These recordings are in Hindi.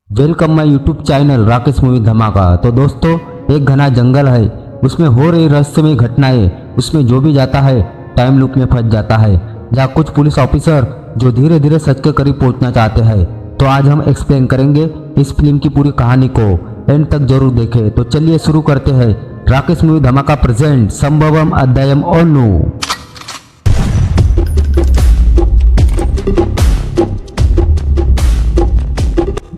Welcome my YouTube channel Rakesh movie धमाका। तो दोस्तों, एक घना जंगल है, उसमें हो रही रहस्यमय घटनाएं, उसमें जो भी जाता है टाइम लूप में फंस जाता है। जहाँ कुछ पुलिस ऑफिसर जो धीरे धीरे सच के करीब पहुंचना चाहते हैं। तो आज हम एक्सप्लेन करेंगे इस फिल्म की पूरी कहानी को, एंड तक जरूर देखें। तो चलिए शुरू करते हैं। राकेश मूवी धमाका प्रेजेंट संभवम अध्यायम ओनु।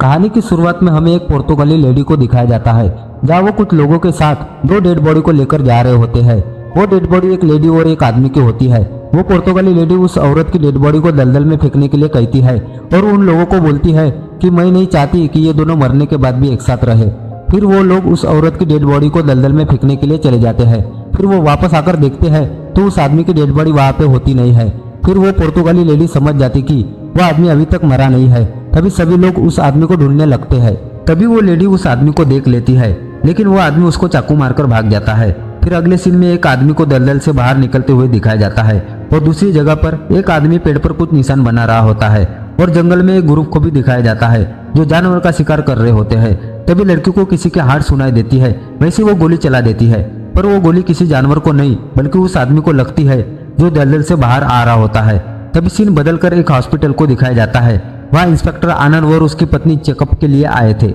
कहानी की शुरुआत में हमें एक पुर्तगाली लेडी को दिखाया जाता है, जहाँ वो कुछ लोगों के साथ दो डेड बॉडी को लेकर जा रहे होते हैं। वो डेड बॉडी एक लेडी और एक आदमी की होती है। वो पुर्तगाली लेडी उस औरत की डेड बॉडी को दलदल में फेंकने के लिए कहती है और उन लोगों को बोलती है कि मैं नहीं चाहती कि ये दोनों मरने के बाद भी एक साथ रहे। फिर वो लोग उस औरत की डेड बॉडी को दलदल में फेंकने के लिए चले जाते हैं। फिर वो वापस आकर देखते हैं तो उस आदमी की डेड बॉडी वहाँ पे होती नहीं है। फिर वो पुर्तगाली लेडी समझ जाती कि वह आदमी अभी तक मरा नहीं है। तभी सभी लोग उस आदमी को ढूंढने लगते हैं। तभी वो लेडी उस आदमी को देख लेती है, लेकिन वो आदमी उसको चाकू मारकर भाग जाता है। फिर अगले सीन में एक आदमी को दलदल से बाहर निकलते हुए दिखाया जाता है और दूसरी जगह पर एक आदमी पेड़ पर कुछ निशान बना रहा होता है। और जंगल में एक ग्रुप को भी दिखाया जाता है जो जानवर का शिकार कर रहे होते हैं। तभी लड़की को किसी के हार्ट सुनाई देती है, वैसे वो गोली चला देती है, पर वो गोली किसी जानवर को नहीं बल्कि उस आदमी को लगती है जो दलदल से बाहर आ रहा होता है। तभी सीन बदलकर एक हॉस्पिटल को दिखाया जाता है। वहाँ इंस्पेक्टर आनंद और उसकी पत्नी चेकअप के लिए आए थे।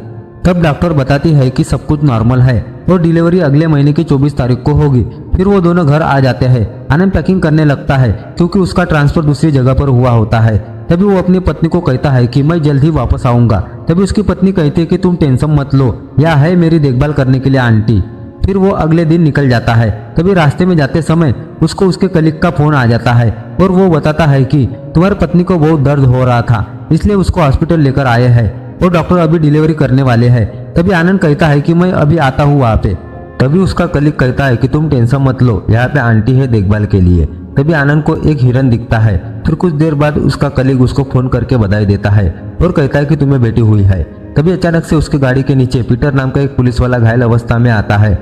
तब डॉक्टर बताती है कि सब कुछ नॉर्मल है और डिलीवरी अगले महीने की 24 तारीख को होगी। फिर वो दोनों घर आ जाते हैं। आनंद पैकिंग करने लगता है क्योंकि उसका ट्रांसफर दूसरी जगह पर हुआ होता है। तभी वो अपनी पत्नी को कहता है कि मैं जल्द ही वापस आऊंगा। तभी उसकी पत्नी कहती है कि तुम टेंशन मत लो, यह है मेरी देखभाल करने के लिए आंटी। फिर वो अगले दिन निकल जाता है। तभी रास्ते में जाते समय उसको उसके कलीग का फोन आ जाता है और वो बताता है कि तुम्हारी पत्नी को बहुत दर्द हो रहा था, इसलिए उसको हॉस्पिटल लेकर आए हैं और डॉक्टर अभी डिलीवरी करने वाले हैं। तभी आनंद कहता है कि मैं अभी आता हूँ वहाँ पे। तभी उसका कलीग कहता है कि तुम टेंशन मत लो, यहाँ पे आंटी है देखभाल के लिए। तभी आनंद को एक हिरन दिखता है। फिर कुछ देर बाद उसका कलीग उसको फोन करके बधाई देता है और कहता है कि तुम्हें बेटी हुई है। तभी अचानक से उसकी गाड़ी के नीचे पीटर नाम का एक पुलिस वाला घायल अवस्था में आता है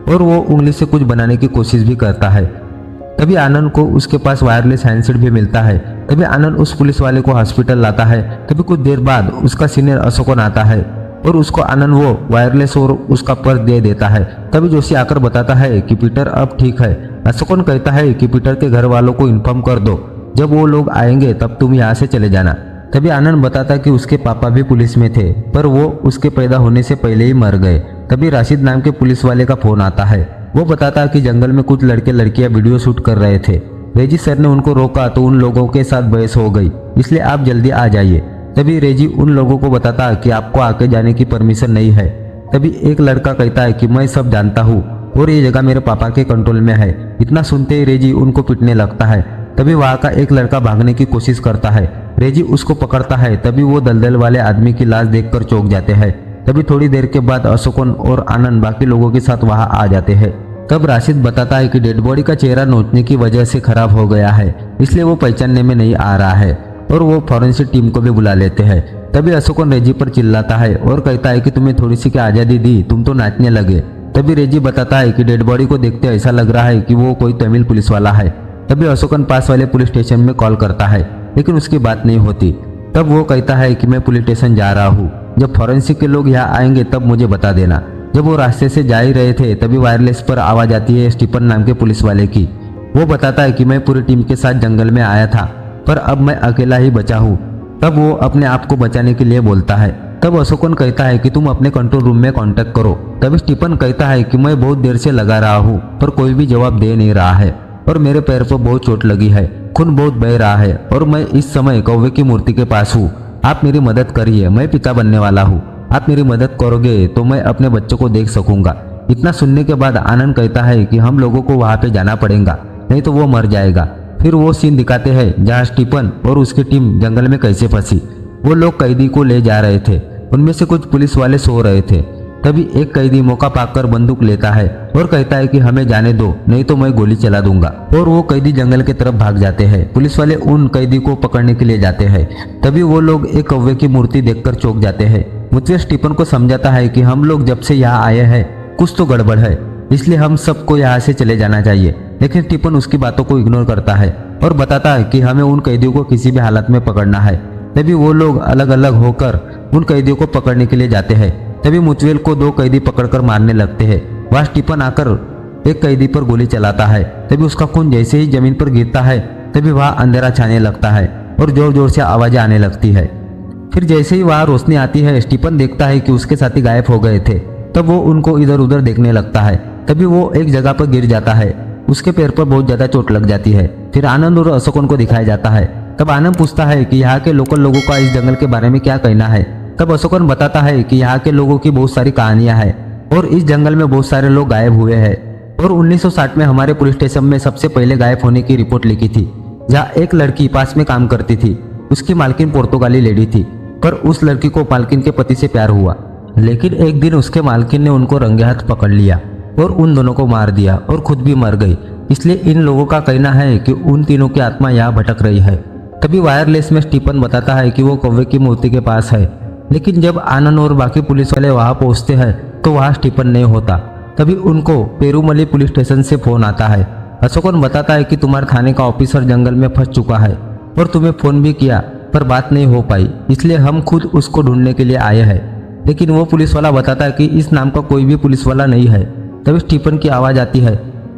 और वो उंगली से कुछ बनाने की कोशिश भी करता है। तभी आनंद को उसके पास वायरलेस हैंडसेट भी मिलता है। तभी आनंद उस पुलिस वाले को हॉस्पिटल लाता है। तभी कुछ देर बाद उसका सीनियर अशोकन आता है और उसको आनंद वो वायरलेस और उसका पर्स दे देता है। तभी जोशी आकर बताता है कि पीटर अब ठीक है। अशोकन कहता है कि पीटर के घर वालों को इन्फॉर्म कर दो, जब वो लोग आएंगे तब तुम यहाँ से चले जाना। तभी आनंद बताता कि उसके पापा भी पुलिस में थे, पर वो उसके पैदा होने से पहले ही मर गए। तभी राशिद नाम के पुलिस वाले का फोन आता है। वो बताता कि जंगल में कुछ लड़के लड़कियां वीडियो शूट कर रहे थे। रेजी सर ने उनको रोका तो उन लोगों के साथ बहस हो गई, इसलिए आप जल्दी आ जाइए। तभी रेजी उन लोगों को बताता कि आपको आके जाने की परमिशन नहीं है। तभी एक लड़का कहता है कि मैं सब जानता हूँ और ये जगह मेरे पापा के कंट्रोल में है। इतना सुनते ही रेजी उनको पीटने लगता है। तभी वहाँ का एक लड़का भागने की कोशिश करता है। रेजी उसको पकड़ता है। तभी वो दलदल वाले आदमी की लाश देखकर चौंक जाते हैं। तभी थोड़ी देर के बाद अशोकन और आनंद बाकी लोगों के साथ वहां आ जाते हैं। तब राशिद बताता है कि डेड बॉडी का चेहरा नोचने की वजह से खराब हो गया है, इसलिए वो पहचानने में नहीं आ रहा है और वो फॉरेंसिक टीम को भी बुला लेते हैं। तभी अशोकन रेजी पर चिल्लाता है और कहता है कि तुम्हें थोड़ी सी क्या आज़ादी दी, तुम तो नाचने लगे। तभी रेजी बताता है कि डेड बॉडी को देखते ऐसा लग रहा है कि वो कोई तमिल पुलिस वाला है। तभी अशोकन पास वाले पुलिस स्टेशन में कॉल करता है, लेकिन उसकी बात नहीं होती। तब वो कहता है कि मैं पुलिस स्टेशन जा रहा हूँ, जब फॉरेंसिक के लोग यहाँ आएंगे तब मुझे बता देना। जब वो रास्ते से जा ही रहे थे तभी वायरलेस पर आवाज आती है स्टीफन नाम के पुलिस वाले की। वो बताता है कि मैं पूरी टीम के साथ जंगल में आया था, पर अब मैं अकेला ही बचा हूँ। तब वो अपने आप को बचाने के लिए बोलता है। तब अशोकन कहता है कि तुम अपने कंट्रोल रूम में कांटेक्ट करो। तभी स्टीफन कहता है कि मैं बहुत देर से लगा रहा हूँ पर कोई भी जवाब दे नहीं रहा है और मेरे पैर पर बहुत चोट लगी है, खून बहुत बह रहा है और मैं इस समय कौवे की मूर्ति के पास हूँ। आप मेरी मदद करिए, मैं पिता बनने वाला हूँ। आप मेरी मदद करोगे तो मैं अपने बच्चों को देख सकूंगा। इतना सुनने के बाद आनंद कहता है कि हम लोगों को वहां पे जाना पड़ेगा, नहीं तो वो मर जाएगा। फिर वो सीन दिखाते हैं जहाँ स्टीफन और उसकी टीम जंगल में कैसे फंसी। वो लोग कैदी को ले जा रहे थे, उनमें से कुछ पुलिस वाले सो रहे थे। तभी एक कैदी मौका पाकर बंदूक लेता है और कहता है कि हमें जाने दो, नहीं तो मैं गोली चला दूंगा। और वो कैदी जंगल की तरफ भाग जाते हैं। पुलिस वाले उन कैदी को पकड़ने के लिए जाते हैं। तभी वो लोग एक कौवे की मूर्ति देखकर चौंक जाते हैं। मुझे स्टीफन को समझाता है कि हम लोग जब से यहाँ आए हैं कुछ तो गड़बड़ है, इसलिए हम सबको यहाँ से चले जाना चाहिए। लेकिन स्टीफन उसकी बातों को इग्नोर करता है और बताता है कि हमें उन कैदियों को किसी भी हालत में पकड़ना है। तभी वो लोग अलग अलग होकर उन कैदियों को पकड़ने के लिए जाते हैं। तभी मुचवेल को 2 कैदी पकड़कर मारने लगते हैं। वह स्टीफन आकर एक कैदी पर गोली चलाता है। तभी उसका खून जैसे ही जमीन पर गिरता है तभी वह अंधेरा छाने लगता है और जोर जोर से आवाजें आने लगती है। फिर जैसे ही वहाँ रोशनी आती है, स्टीफन देखता है कि उसके साथी गायब हो गए थे। तब वो उनको इधर उधर देखने लगता है। तभी वो एक जगह पर गिर जाता है। उसके पैर पर बहुत ज्यादा चोट लग जाती है। फिर आनंद और अशोकन को दिखाया जाता है। तब आनंद पूछता है कि यहाँ के लोकल लोगों का इस जंगल के बारे में क्या कहना है। तब अशोकन बताता है कि यहाँ के लोगों की बहुत सारी कहानियां हैं और इस जंगल में बहुत सारे लोग गायब हुए हैं और 1960 में हमारे पुलिस स्टेशन में सबसे पहले गायब होने की रिपोर्ट लिखी थी, जहाँ एक लड़की पास में काम करती थी। उसकी मालकिन पुर्तगाली लेडी थी, पर उस लड़की को मालकिन के पति से प्यार हुआ। लेकिन एक दिन उसके मालकिन ने उनको रंगे हाथ पकड़ लिया और उन दोनों को मार दिया और खुद भी मर गई। इसलिए इन लोगों का कहना है कि उन तीनों की आत्मा यहाँ भटक रही है। तभी वायरलेस में स्टीफन बताता है कि वो कौवे की मूर्ति के पास है। लेकिन जब आनंद और बाकी पुलिस वाले वहाँ पहुँचते हैं तो वहाँ स्टीफन नहीं होता। तभी उनको पेरूमली पुलिस स्टेशन से फोन आता है। अशोकन बताता है कि तुम्हारे थाने का ऑफिसर जंगल में फंस चुका है और तुम्हें फोन भी किया पर बात नहीं हो पाई, इसलिए हम खुद उसको ढूंढने के लिए आए हैं। लेकिन वो पुलिस वाला बताता है कि इस नाम का कोई भी पुलिस वाला नहीं है। तभी स्टीफन की आवाज़ आती है।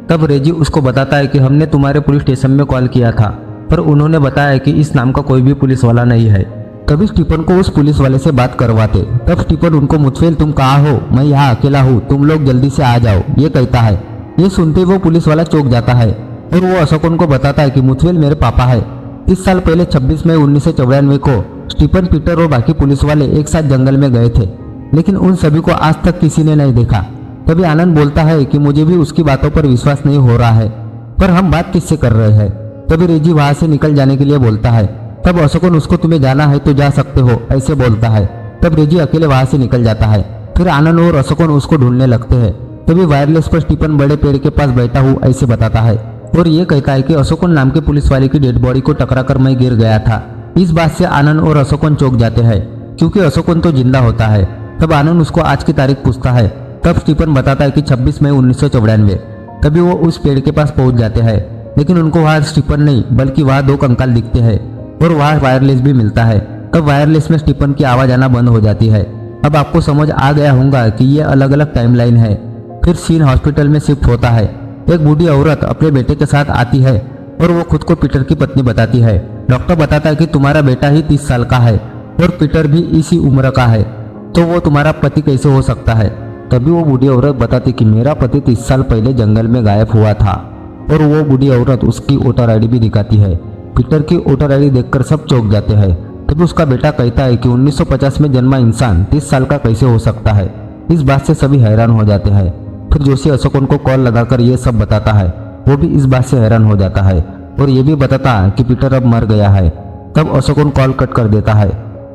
तब रेजी उसको बताता है कि हमने तुम्हारे पुलिस स्टेशन में कॉल किया था पर उन्होंने बताया कि इस नाम का कोई भी पुलिस वाला नहीं है। तभी स्टीफन को उस पुलिस वाले से बात करवाते। तब स्टीफन उनको मुचवेल तुम कहाँ हो, मैं यहाँ अकेला हूँ, तुम लोग जल्दी से आ जाओ, ये कहता है। ये सुनते वो पुलिस वाला चौंक जाता है और वो अशोकन को बताता है कि मुचवेल मेरे पापा है। 30 साल पहले 26 मई 1994 को स्टीफन, पीटर और बाकी पुलिस वाले एक साथ जंगल में गए थे, लेकिन उन सभी को आज तक किसी ने नहीं देखा। तभी आनंद बोलता है कि मुझे भी उसकी बातों पर विश्वास नहीं हो रहा है, पर हम बात किससे कर रहे हैं। तभी रेजी वहां से निकल जाने के लिए बोलता है। तब अशोकन उसको तुम्हें जाना है तो जा सकते हो ऐसे बोलता है। तब रेजी अकेले वहां से निकल जाता है। फिर आनंद और अशोकन उसको ढूंढने लगते हैं। तभी वायरलेस पर स्टीफन बड़े पेड़ के पास बैठा हूँ ऐसे बताता है और ये कहता है कि अशोकन नाम के पुलिस वाले की डेड बॉडी को टकरा कर मैं गिर गया था। इस बात से आनंद और अशोकन चौंक जाते हैं क्योंकि अशोकन तो जिंदा होता है। तब आनंद उसको आज की तारीख पूछता है। तब स्टीफन बताता है कि 26 मई 1994। तभी वो उस पेड़ के पास पहुंच जाते हैं, लेकिन उनको वहाँ स्टीफन नहीं बल्कि वहाँ 2 कंकाल दिखते हैं और वहाँ वायरलेस भी मिलता है। तब वायरलेस में स्टीफन की आवाज़ आना बंद हो जाती है। अब आपको समझ आ गया होगा कि ये अलग अलग टाइमलाइन है। फिर सीन हॉस्पिटल में शिफ्ट होता है। एक बूढ़ी औरत अपने बेटे के साथ आती है और वो खुद को पीटर की पत्नी बताती है। डॉक्टर बताता है कि तुम्हारा बेटा ही 30 साल का है और पीटर भी इसी उम्र का है, तो वो तुम्हारा पति कैसे हो सकता है। तभी वो बूढ़ी औरत बताती कि मेरा पति 30 साल पहले जंगल में गायब हुआ था और वो बूढ़ी औरत उसकी वोटर आईडी भी दिखाती है। पीटर की वोटर आईडी देखकर सब चौंक जाते हैं। तभी उसका बेटा कहता है कि 1950 में जन्मा इंसान 30 साल का कैसे हो सकता है। इस बात से सभी हैरान हो जाते हैं। फिर जोशी अशोकन को कॉल लगाकर ये सब बताता है। वो भी इस बात से हैरान हो जाता है और ये भी बताता है कि पीटर अब मर गया है। तब अशोकन कॉल कट कर देता है।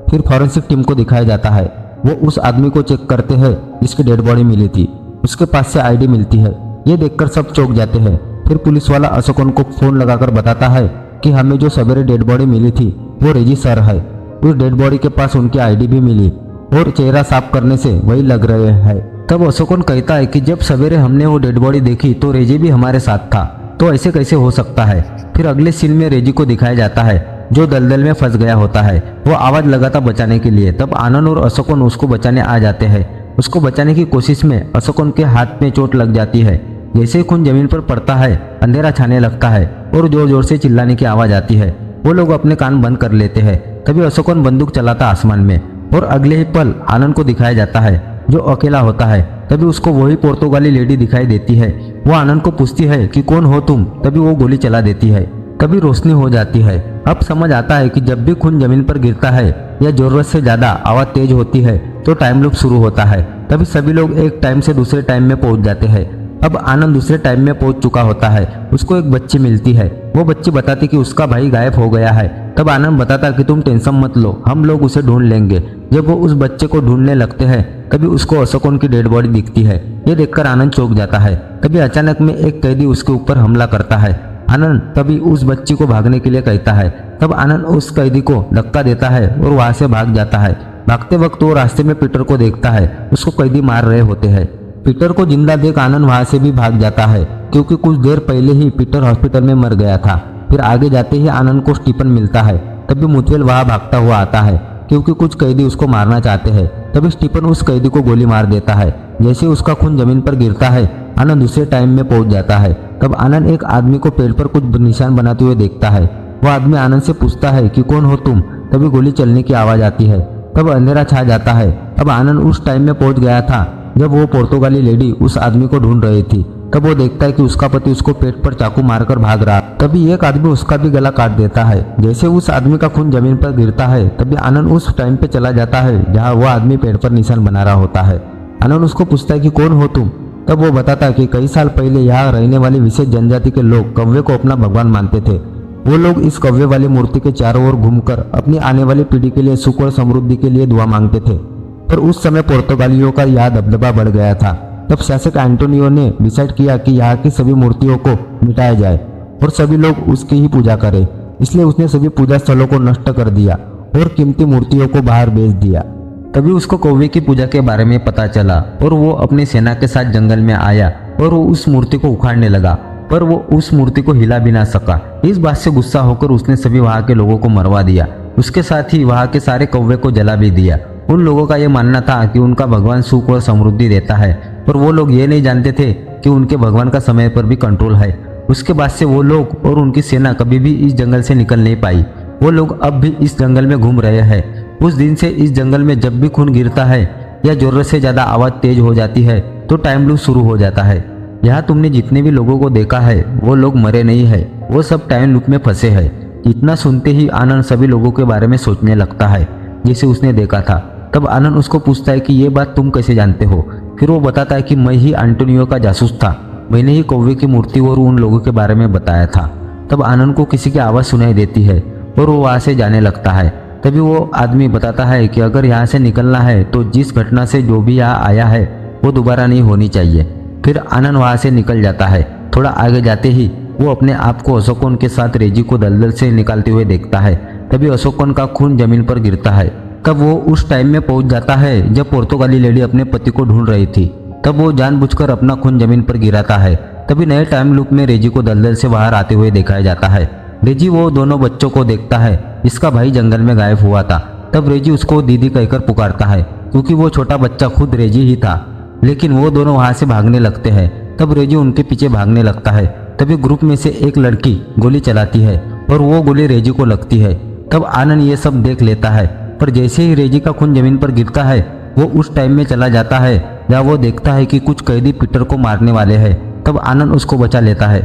फिर फॉरेंसिक टीम को दिखाया जाता है। वो उस आदमी को चेक करते हैं जिसकी डेड बॉडी मिली थी। उसके पास से आईडी मिलती है। ये देखकर सब चौंक जाते हैं। फिर पुलिस वाला अशोकन को फोन लगाकर बताता है कि हमें जो सवेरे डेड बॉडी मिली थी वो रेजी सर है। उस डेड बॉडी के पास उनकी आईडी भी मिली और चेहरा साफ करने से वही लग रहे हैं। तब अशोकन कहता है कि जब सवेरे हमने वो डेड बॉडी देखी तो रेजी भी हमारे साथ था, तो ऐसे कैसे हो सकता है। फिर अगले सीन में रेजी को दिखाया जाता है जो दलदल में फंस गया होता है। वो आवाज लगाता बचाने के लिए। तब आनंद और अशोकन उसको बचाने आ जाते हैं। उसको बचाने की कोशिश में अशोकन के हाथ में चोट लग जाती है। जैसे ही खून जमीन पर पड़ता है अंधेरा छाने लगता है और जोर जोर से चिल्लाने की आवाज आती है। वो लोग अपने कान बंद कर लेते हैं। तभी अशोकन बंदूक चलाता आसमान में और अगले ही पल आनंद को दिखाया जाता है जो अकेला होता है। तभी उसको वही पुर्तगाली लेडी दिखाई देती है। वो आनंद को पूछती है कि कौन हो तुम। तभी वो गोली चला देती है। तभी रोशनी हो जाती है। अब समझ आता है कि जब भी खून जमीन पर गिरता है या जरूरत से ज्यादा आवाज तेज होती है तो टाइम लूप शुरू होता है। तभी सभी लोग एक टाइम से दूसरे टाइम में पहुंच जाते हैं। अब आनंद दूसरे टाइम में पहुंच चुका होता है। उसको एक बच्ची मिलती है। वो बच्ची बताती कि उसका भाई गायब हो गया है। तब आनंद बताता कि तुम टेंशन मत लो, हम लोग उसे ढूंढ लेंगे। जब वो उस बच्चे को ढूंढने लगते हैं तभी उसको अशोकन की डेड बॉडी दिखती है। ये देखकर आनंद चौंक जाता है। तभी अचानक में एक कैदी उसके ऊपर हमला करता है। आनंद तभी उस बच्ची को भागने के लिए कहता है। तब आनंद उस कैदी को धक्का देता है और वहां से भाग जाता है। भागते वक्त वो रास्ते में पीटर को देखता है। उसको कैदी मार रहे होते हैं। पीटर को जिंदा देख आनंद वहां से भी भाग जाता है क्योंकि कुछ देर पहले ही पीटर हॉस्पिटल में मर गया था। फिर आगे जाते ही आनंद को स्टीफन मिलता है। तभी मुचवेल वहां भागता हुआ आता है क्योंकि कुछ कैदी उसको मारना चाहते हैं। तभी स्टीफन उस कैदी को गोली मार देता है। जैसे उसका खून जमीन पर गिरता है, आनंद दूसरे टाइम में पहुंच जाता है। तब आनंद एक आदमी को पेड़ पर कुछ निशान बनाते हुए देखता है। वो आदमी आनंद से पूछता है कि कौन हो तुम। तभी गोली चलने की आवाज आती है। तब अंधेरा छा जाता है। अब आनंद उस टाइम में पहुंच गया था जब वो पुर्तगाली लेडी उस आदमी को ढूंढ रही थी। तब वो देखता है कि उसका पति उसको पेट पर चाकू मारकर भाग रहा। तभी एक आदमी उसका भी गला काट देता है। जैसे उस आदमी का खून जमीन पर गिरता है, तभी आनंद उस टाइम पे चला जाता है जहाँ वो आदमी पेड़ पर निशान बना रहा होता है। आनंद उसको पूछता है कि कौन हो तुम। तब वो बताता है कि कई साल पहले यहाँ रहने वाली विशेष जनजाति के लोग कौवे को अपना भगवान मानते थे। वो लोग इस कौवे वाली मूर्ति के चारों ओर घूमकर अपनी आने वाली पीढ़ी के लिए सुख और समृद्धि के लिए दुआ मांगते थे। पर उस समय पुर्तगालियों का यह दबदबा बढ़ गया था। तब शासक एंटोनियो ने डिसाइड किया कि यहाँ की सभी मूर्तियों को मिटाया जाए और सभी लोग उसकी ही पूजा करें। इसलिए उसने सभी पूजा स्थलों को नष्ट कर दिया और कीमती मूर्तियों को बाहर बेच दिया। तभी उसको कौवे की पूजा के बारे में पता चला और वो अपनी सेना के साथ जंगल में आया और वो उस मूर्ति को उखाड़ने लगा, पर वो उस मूर्ति को हिला भी ना सका। इस बात से गुस्सा होकर उसने सभी वहाँ के लोगों को मरवा दिया। उसके साथ ही वहाँ के सारे कौवे को जला भी दिया। उन लोगों का ये मानना था कि उनका भगवान सुख और समृद्धि देता है, पर वो लोग ये नहीं जानते थे कि उनके भगवान का समय पर भी कंट्रोल है। उसके बाद से वो लोग और उनकी सेना कभी भी इस जंगल से निकल नहीं पाई। वो लोग अब भी इस जंगल में घूम रहे हैं। उस दिन से इस जंगल में जब भी खून गिरता है या जरूरत से ज़्यादा आवाज़ तेज हो जाती है तो टाइम लूप शुरू हो जाता है। यहाँ तुमने जितने भी लोगों को देखा है वो लोग मरे नहीं है, वो सब टाइम लूप में फंसे हैं। इतना सुनते ही आनंद सभी लोगों के बारे में सोचने लगता है जिसे उसने देखा था। तब आनंद उसको पूछता है कि ये बात तुम कैसे जानते हो। फिर वो बताता है कि मैं ही एंटोनियो का जासूस था, मैंने ही कौवे की मूर्ति और उन लोगों के बारे में बताया था। तब आनंद को किसी की आवाज़ सुनाई देती है और वो वहाँ से जाने लगता है। तभी वो आदमी बताता है कि अगर यहाँ से निकलना है तो जिस घटना से जो भी यहाँ आया है वो दोबारा नहीं होनी चाहिए। फिर आनंद वहाँ से निकल जाता है। थोड़ा आगे जाते ही वो अपने आप को अशोकन के साथ रेजी को दलदल से निकालते हुए देखता है। तभी अशोकन का खून जमीन पर गिरता है। तब वो उस टाइम में पहुंच जाता है जब पुर्तगाली लेडी अपने पति को ढूंढ रही थी। तब वो जानबूझकर अपना खून जमीन पर गिराता है। तभी नए टाइम लूप में रेजी को दलदल से बाहर आते हुए दिखाया जाता है। रेजी वो दोनों बच्चों को देखता है जिसका भाई जंगल में गायब हुआ था। तब रेजी उसको दीदी कहकर पुकारता है क्योंकि वो छोटा बच्चा खुद रेजी ही था। लेकिन वो दोनों वहाँ से भागने लगते हैं। तब रेजी उनके पीछे भागने लगता है। तभी ग्रुप में से एक लड़की गोली चलाती है और वो गोली रेजी को लगती है। तब आनंद ये सब देख लेता है, पर जैसे ही रेजी का खून जमीन पर गिरता है वो उस टाइम में चला जाता है जहाँ वो देखता है कि कुछ कैदी पीटर को मारने वाले हैं। तब आनंद उसको बचा लेता है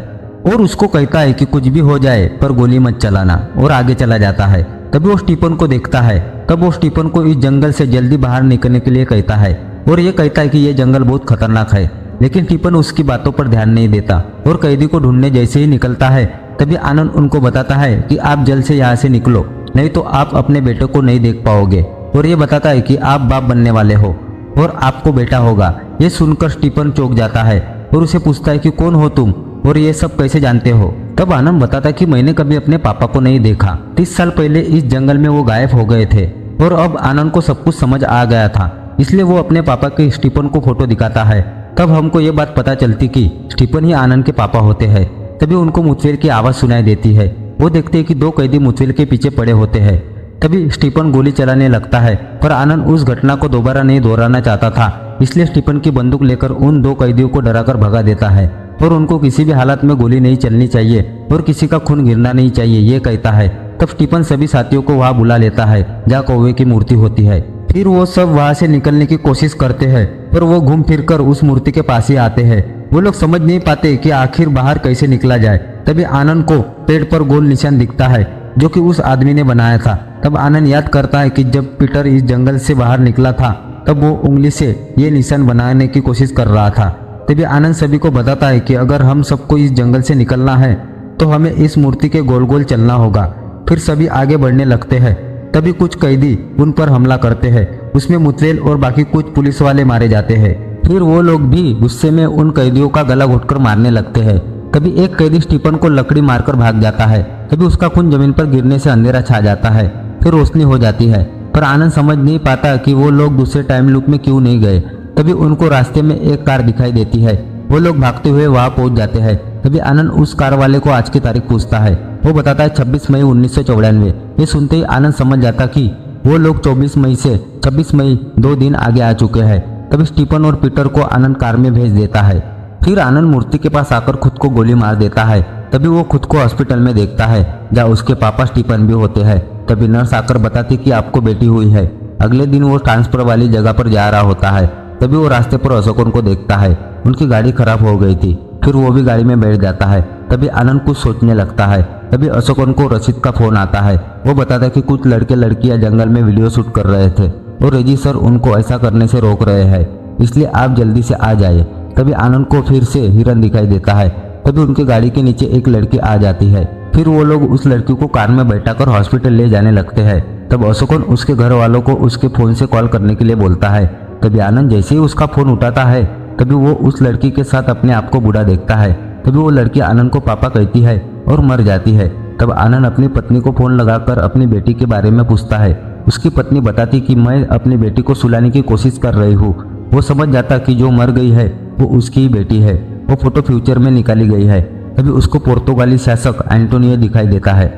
और उसको कहता है कि कुछ भी हो जाए पर गोली मत चलाना, और आगे चला जाता है। तभी वो स्टीफन को देखता है। तब वो स्टीफन को इस जंगल से जल्दी बाहर निकलने के लिए कहता है और ये कहता है कि ये जंगल बहुत खतरनाक है। लेकिन स्टीफन उसकी बातों पर ध्यान नहीं देता और कैदी को ढूंढने जैसे ही निकलता है तभी आनंद उनको बताता है कि आप जल्द से यहाँ से निकलो, नहीं तो आप अपने बेटे को नहीं देख पाओगे। और ये बताता है कि आप बाप बनने वाले हो और आपको बेटा होगा। ये सुनकर स्टीफन चौंक जाता है और उसे पूछता है कि कौन हो तुम और ये सब कैसे जानते हो। तब आनंद बताता है कि मैंने कभी अपने पापा को नहीं देखा। 30 साल पहले इस जंगल में वो गायब हो गए थे और अब आनंद को सब कुछ समझ आ गया था। इसलिए वो अपने पापा के स्टीफन को फोटो दिखाता है। तब हमको ये बात पता चलती कि स्टीफन ही आनंद के पापा होते हैं। तभी उनको मुठभेड़ की आवाज़ सुनाई देती है। वो देखते हैं कि 2 कैदी मुठभेड़ के पीछे पड़े होते हैं। तभी स्टीफन गोली चलाने लगता है, पर आनंद उस घटना को दोबारा नहीं दोहराना चाहता था। इसलिए स्टीफन की बंदूक लेकर उन 2 कैदियों को डराकर भगा देता है और उनको किसी भी हालत में गोली नहीं चलनी चाहिए और किसी का खून गिरना नहीं चाहिए, ये कहता है। तब स्टीफन सभी साथियों को वहाँ बुला लेता है जहाँ कौवे की मूर्ति होती है। फिर वो सब वहाँ से निकलने की कोशिश करते हैं, पर वो घूम फिर कर उस मूर्ति के पास ही आते हैं। वो लोग समझ नहीं पाते कि आखिर बाहर कैसे निकला जाए। तभी आनंद को पेड़ पर गोल निशान दिखता है जो कि उस आदमी ने बनाया था। तब आनंद याद करता है कि जब पीटर इस जंगल से बाहर निकला था तब वो उंगली से ये निशान बनाने की कोशिश कर रहा था। तभी आनंद सभी को बताता है कि अगर हम सबको इस जंगल से निकलना है तो हमें इस मूर्ति के गोल गोल चलना होगा। फिर सभी आगे बढ़ने लगते हैं। तभी कुछ कैदी उन पर हमला करते हैं। उसमें मुतवेल और बाकी कुछ पुलिस वाले मारे जाते हैं। फिर वो लोग भी गुस्से में उन कैदियों का गला घोटकर मारने लगते हैं। तभी एक कैदी स्टीफन को लकड़ी मारकर भाग जाता है। तभी उसका खून जमीन पर गिरने से अंधेरा छा जाता है। फिर रोशनी हो जाती है, पर आनंद समझ नहीं पाता कि वो लोग दूसरे टाइम लूप में क्यों नहीं गए। तभी उनको रास्ते में एक कार दिखाई देती है। वो लोग भागते हुए वहां पहुंच जाते हैं। तभी आनंद उस कार वाले को आज की तारीख पूछता है। वो बताता है 26 मई 1994। ये सुनते ही आनंद समझ जाता कि वो लोग 24 मई से 26 मई 2 दिन आगे आ चुके हैं। तब स्टीफन और पीटर को आनंद कार में भेज देता है। फिर आनंद मूर्ति के पास आकर खुद को गोली मार देता है। तभी वो खुद को हॉस्पिटल में देखता है जहाँ उसके पापा स्टीफन भी होते हैं। तभी नर्स आकर बताती कि आपको बेटी हुई है। अगले दिन वो ट्रांसफर वाली जगह पर जा रहा होता है। तभी वो रास्ते पर अशोकन को देखता है। उनकी गाड़ी खराब हो गई थी। फिर वो भी गाड़ी में बैठ जाता है। तभी आनंद कुछ सोचने लगता है। तभी अशोकन को रशीद का फोन आता है। वो बताता है कि कुछ लड़के लड़कियां जंगल में वीडियो शूट कर रहे थे और रेजी सर उनको ऐसा करने से रोक रहे हैं, इसलिए आप जल्दी से आ जाइए। तभी आनंद को फिर से हिरन दिखाई देता है। तभी उनकी गाड़ी के नीचे एक लड़की आ जाती है। फिर वो लोग उस लड़की को कार में बैठाकर हॉस्पिटल ले जाने लगते हैं। तब अशोकन उसके घर वालों को उसके फोन से कॉल करने के लिए बोलता है। तभी आनंद जैसे ही उसका फोन उठाता है तभी वो उस लड़की के साथ अपने आप को बूढ़ा देखता है। तभी वो लड़की आनंद को पापा कहती है और मर जाती है। तब आनंद अपनी पत्नी को फोन लगाकर अपनी बेटी के बारे में पूछता है। उसकी पत्नी बताती कि मैं अपनी बेटी को सुलाने की कोशिश कर रही हूँ। वो समझ जाता कि जो मर गई है वो उसकी ही बेटी है। वो फोटो फ्यूचर में निकाली गई है। तभी उसको पुर्तगाली शासक एंटोनियो दिखाई देता है।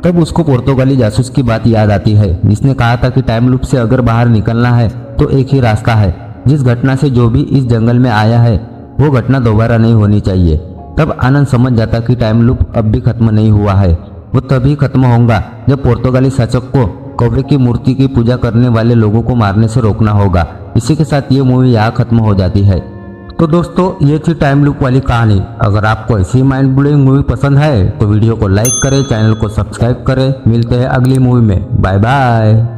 तब उसको पुर्तगाली जासूस की बात याद आती है जिसने कहा था कि टाइम लूप से अगर बाहर निकलना है तो एक ही रास्ता है। जिस घटना से जो भी इस जंगल में आया है वो घटना दोबारा नहीं होनी चाहिए। तब आनंद समझ जाता कि टाइम लूप अब भी खत्म नहीं हुआ है। वो तभी खत्म होगा जब पुर्तगाली शासक को कौवे की मूर्ति की पूजा करने वाले लोगों को मारने से रोकना होगा। इसी के साथ ये मूवी यहाँ खत्म हो जाती है। तो दोस्तों ये थी टाइम लूप वाली कहानी। अगर आपको ऐसी माइंड ब्लोइंग मूवी पसंद है तो वीडियो को लाइक करें, चैनल को सब्सक्राइब करें। मिलते हैं अगली मूवी में। Bye bye.